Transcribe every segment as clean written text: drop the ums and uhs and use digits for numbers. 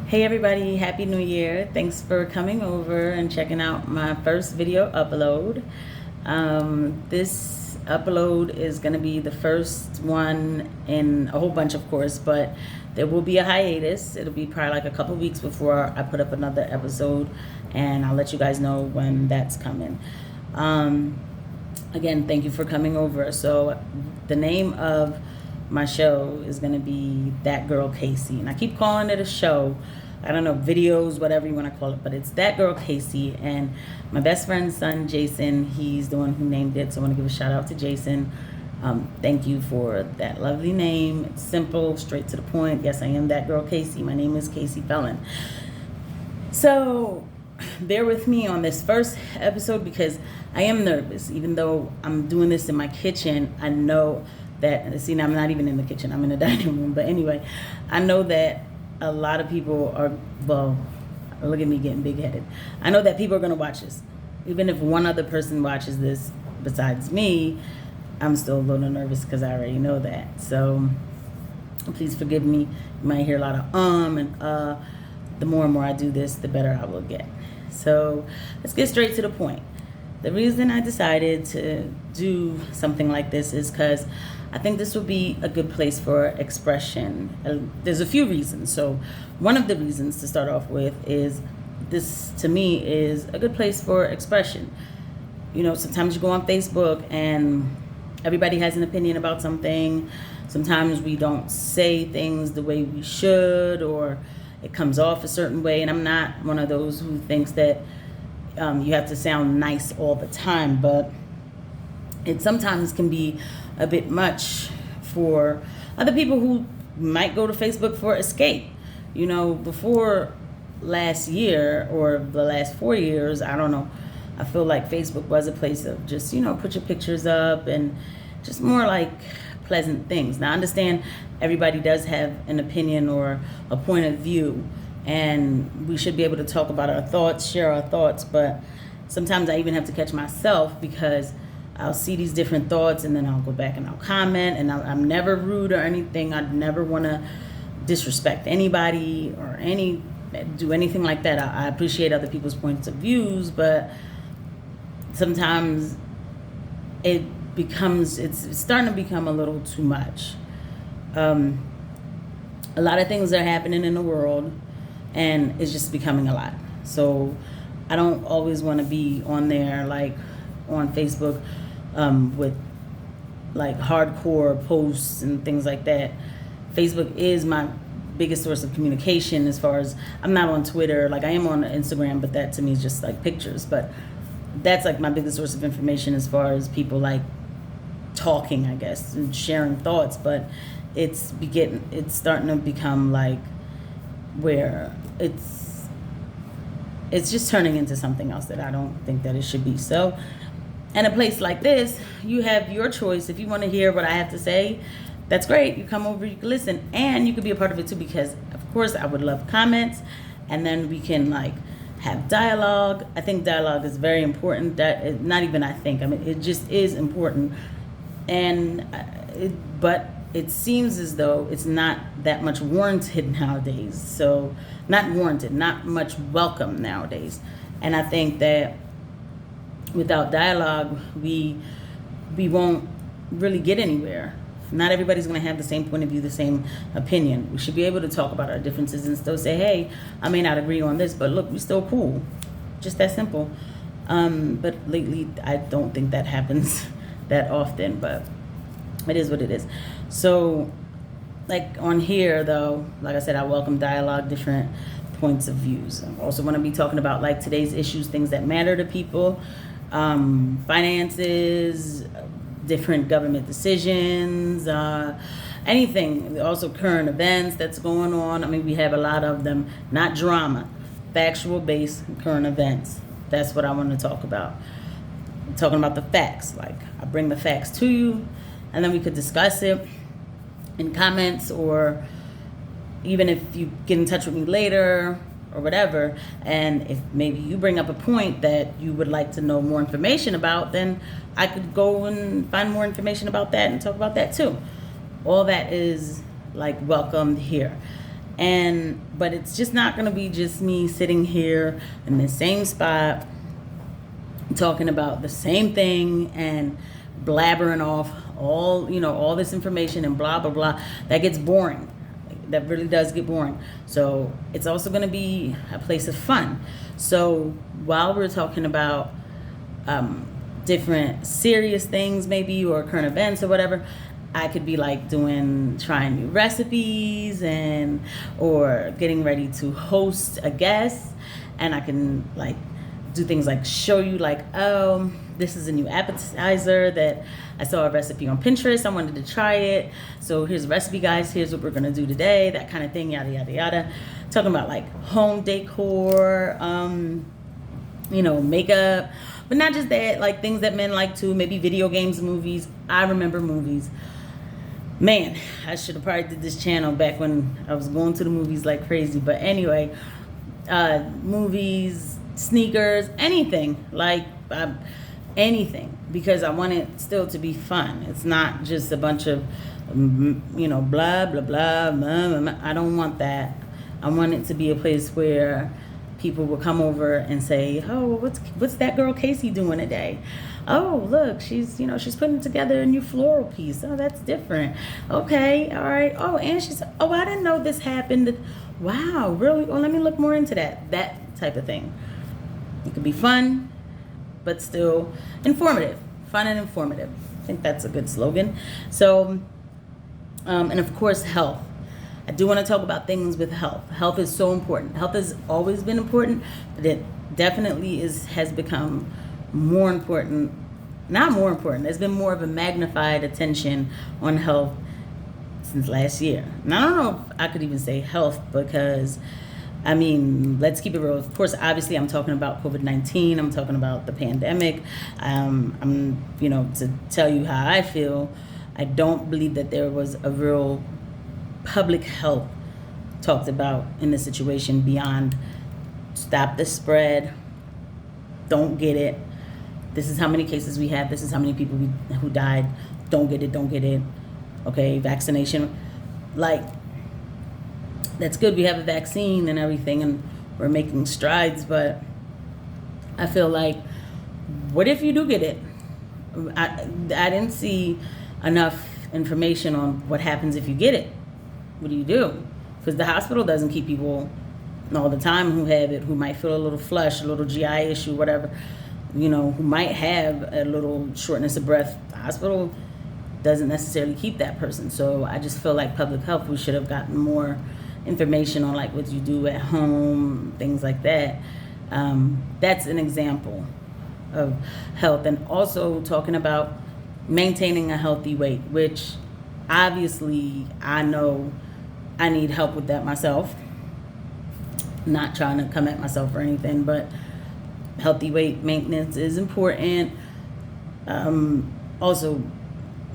Hey everybody, Happy New Year. Thanks for coming over and checking out my first video upload. This upload is going to be the first one in a whole bunch, of course, but there will be a hiatus. It'll be probably like a couple weeks before I put up another episode, and I'll let you guys know when that's coming. Again, thank you for coming over. So the name of my show is going to be That Girl Casey, and I keep calling it a show. I don't know, videos, whatever you want to call it, but it's That Girl Casey. And my best friend's son, Jason, he's the one who named it. So I want to give a shout out to Jason. Thank you for that lovely name. It's simple, straight to the point. Yes, I am That Girl Casey. My name is Casey Felon. So bear with me on this first episode because I am nervous. Even though I'm doing this in my kitchen, I know that, see, now I'm not even in the kitchen. I'm in the dining room. But anyway, I know that a lot of people are, well, look at me getting big-headed. I know that people are going to watch this. Even if one other person watches this besides me, I'm still a little nervous because I already know that. So please forgive me. You might hear a lot of and The more and more I do this, the better I will get. So let's get straight to the point. The reason I decided to do something like this is because I think this would be a good place for expression. There's a few reasons. So one of the reasons to start off with is this, to me, is a good place for expression. You know, sometimes you go on Facebook and everybody has an opinion about something. Sometimes we don't say things the way we should, or it comes off a certain way. And I'm not one of those who thinks that you have to sound nice all the time, but it sometimes can be a bit much for other people who might go to Facebook for escape. You know, before last year or the last 4 years, I don't know, I feel like Facebook was a place of just, you know, put your pictures up and just more like pleasant things. Now, I understand everybody does have an opinion or a point of view, and we should be able to talk about our thoughts, share our thoughts, but sometimes I even have to catch myself because I'll see these different thoughts and then I'll go back and I'll comment, and I'm never rude or anything. I'd never want to disrespect anybody or do anything like that. I appreciate other people's points of views, but sometimes it's starting to become a little too much. A lot of things are happening in the world and it's just becoming a lot. So I don't always want to be on there, like on Facebook, with like hardcore posts and things like that. Facebook is my biggest source of communication. As far as, I'm not on Twitter, like I am on Instagram, but that to me is just like pictures. But that's like my biggest source of information as far as people like talking, I guess, and sharing thoughts. But it's starting to become like where it's just turning into something else that I don't think that it should be. So in a place like this, you have your choice. If you want to hear what I have to say, that's great. You come over, you can listen, and you could be a part of it too, because of course I would love comments, and then we can like have dialogue. I think dialogue is very important. Not even I think, I mean, it just is important. And but it seems as though it's not that much warranted nowadays. So not warranted, not much welcome nowadays. And I think that without dialogue, we won't really get anywhere. Not everybody's going to have the same point of view, the same opinion. We should be able to talk about our differences and still say, hey, I may not agree on this, but look, we're still cool. Just that simple. But lately, I don't think that happens that often, but it is what it is. So, like on here, though, like I said, I welcome dialogue, different points of views. I also want to be talking about like today's issues, things that matter to people, finances, different government decisions, anything. Also current events that's going on. I mean, we have a lot of them, not drama, factual based current events. That's what I want to talk about. I'm talking about the facts. Like, I bring the facts to you, and then we could discuss it in comments, or even if you get in touch with me later or whatever, and if maybe you bring up a point that you would like to know more information about, then I could go and find more information about that and talk about that too. All that is like welcomed here. But it's just not going to be just me sitting here in the same spot talking about the same thing and blabbering off all this information and blah blah blah. That gets boring. That really does get boring. So it's also going to be a place of fun. So while we're talking about different serious things maybe, or current events or whatever, I could be like trying new recipes or getting ready to host a guest, and I can like do things like show you like, oh, this is a new appetizer that I saw a recipe on Pinterest. I wanted to try it. So here's a recipe, guys. Here's what we're going to do today. That kind of thing, yada, yada, yada. Talking about like home decor, makeup. But not just that, like things that men like too. Maybe video games, movies. I remember movies. Man, I should have probably did this channel back when I was going to the movies like crazy. But anyway, movies, sneakers, anything. Like anything, because I want it still to be fun. It's not just a bunch of blah blah blah, blah, blah. I don't want that. I want it to be a place where people will come over and say, oh, what's that girl Casey doing today? Oh, look, she's putting together a new floral piece. Oh, that's different. Okay, all right. Oh, and she said, oh, I didn't know this happened. Wow, really? Well, let me look more into that type of thing. It could be fun, but still informative. Fun and informative. I think that's a good slogan. So, and of course, health. I do want to talk about things with health. Health is so important. Health has always been important, but it definitely has become more important. Not more important. There's been more of a magnified attention on health since last year. And I don't know if I could even say health, because let's keep it real. Of course, obviously, I'm talking about COVID-19. I'm talking about the pandemic. To tell you how I feel, I don't believe that there was a real public health talked about in the situation beyond stop the spread, don't get it. This is how many cases we have. This is how many people who died. Don't get it. Okay, vaccination. Like, that's good. We have a vaccine and everything, and we're making strides. But I feel like, what if you do get it? I didn't see enough information on what happens if you get it. What do you do? Because the hospital doesn't keep people all the time who have it, who might feel a little flush, a little GI issue, whatever, who might have a little shortness of breath. The hospital doesn't necessarily keep that person. So I just feel like public health, we should have gotten more information on like what you do at home, things like that. That's an example of health. And also talking about maintaining a healthy weight, which obviously I know I need help with that myself. Not trying to come at myself or anything, but healthy weight maintenance is important. Also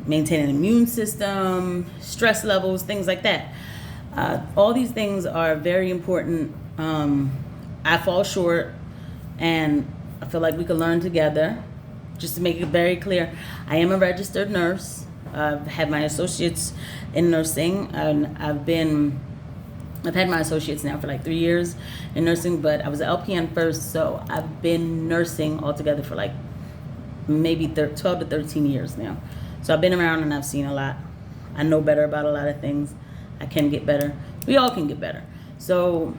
maintaining an immune system, stress levels, things like that. All these things are very important. I fall short, and I feel like we could learn together. Just to make it very clear, I am a registered nurse. I've had my associates in nursing, and I've had my associates now for like 3 years in nursing, but I was an LPN first, so I've been nursing altogether for like maybe 12 to 13 years now. So I've been around and I've seen a lot. I know better about a lot of things. I can get better. We all can get better. So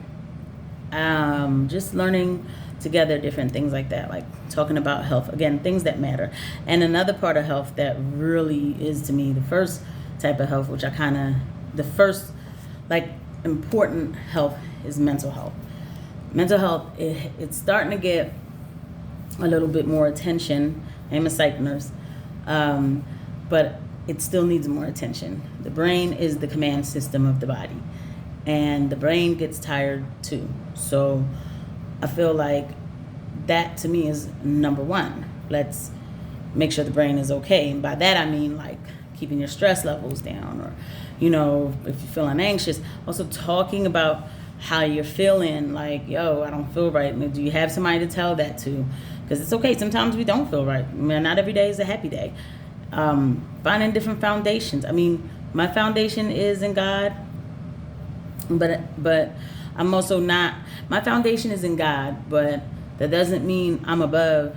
just learning together different things like that, like talking about health, again, things that matter. And another part of health that really is, to me, the first type of health, which the first like important health is mental health. Mental health, it's starting to get a little bit more attention. I'm a psych nurse, but it still needs more attention. The brain is the command system of the body, and the brain gets tired too. So I feel like that, to me, is number one. Let's make sure the brain is okay. And by that, I mean like keeping your stress levels down, or, if you're feeling anxious, also talking about how you're feeling, like, yo, I don't feel right. Do you have somebody to tell that to? Because it's okay. Sometimes we don't feel right. Not every day is a happy day. Finding different foundations. My foundation is in God. but I'm also not, my foundation is in God, but that doesn't mean I'm above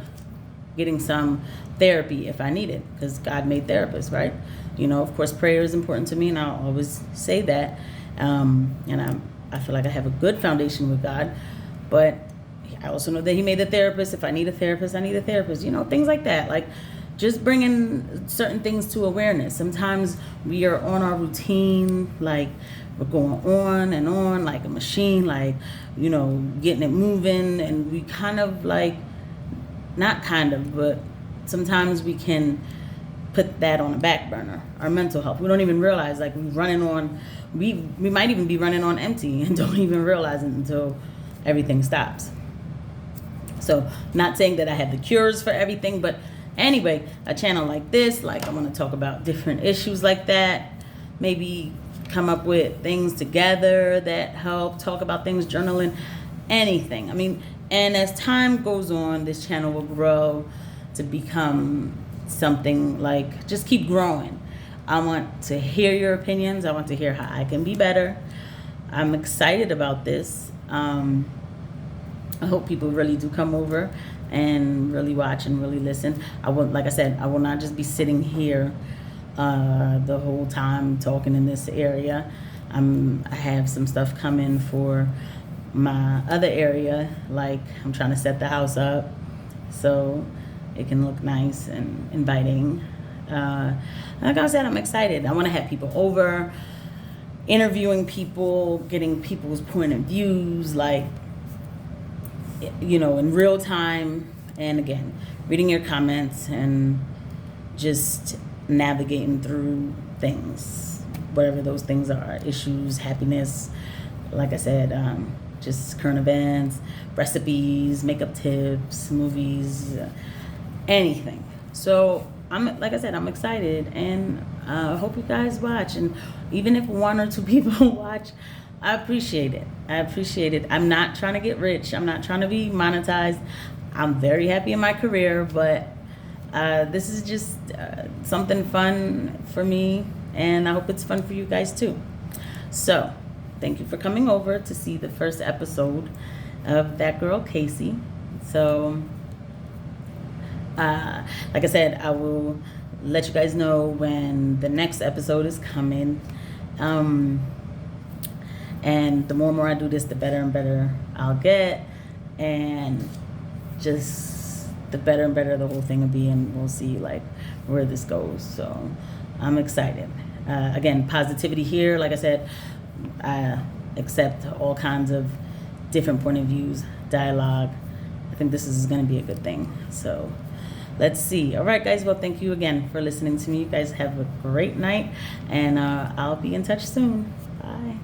getting some therapy if I need it, because God made therapists, right? Of course, prayer is important to me, and I'll always say that. And I feel like I have a good foundation with God, but I also know that He made a therapist. If I need a therapist, I need a therapist. Things like that. Like, just bringing certain things to awareness. Sometimes we are on our routine, like we're going on and on like a machine, like, getting it moving, and we kind of like, not kind of, but sometimes we can put that on a back burner, our mental health. We don't even realize, like, we might even be running on empty and don't even realize it until everything stops. So, not saying that I have the cures for everything, but anyway, a channel like this, like, I want to talk about different issues like that, maybe come up with things together that help, talk about things, journaling, anything. And as time goes on, this channel will grow to become something like, just keep growing. I want to hear your opinions. I want to hear how I can be better. I'm excited about this. I hope people really do come over and really watch and really listen. Like I said, I will not just be sitting here the whole time talking in this area. I have some stuff coming for my other area, like I'm trying to set the house up so it can look nice and inviting. Like I said, I'm excited. I want to have people over, interviewing people, getting people's point of views, like, in real time, and again, reading your comments and just navigating through things, whatever those things are, issues, happiness, like I said, just current events, recipes, makeup tips, movies, anything. So like I said, I'm excited, and I hope you guys watch. And even if one or two people watch, I appreciate it. I'm not trying to get rich. I'm not trying to be monetized. I'm very happy in my career, but this is just something fun for me, and I hope it's fun for you guys too. So, thank you for coming over to see the first episode of That Girl Casey. So, like I said, I will let you guys know when the next episode is coming. And the more and more I do this, the better and better I'll get. And just the better and better the whole thing will be, and we'll see like where this goes. So I'm excited. Again, positivity here. Like I said, I accept all kinds of different point of views, dialogue. I think this is going to be a good thing. So let's see. All right, guys. Well, thank you again for listening to me. You guys have a great night, and I'll be in touch soon. Bye.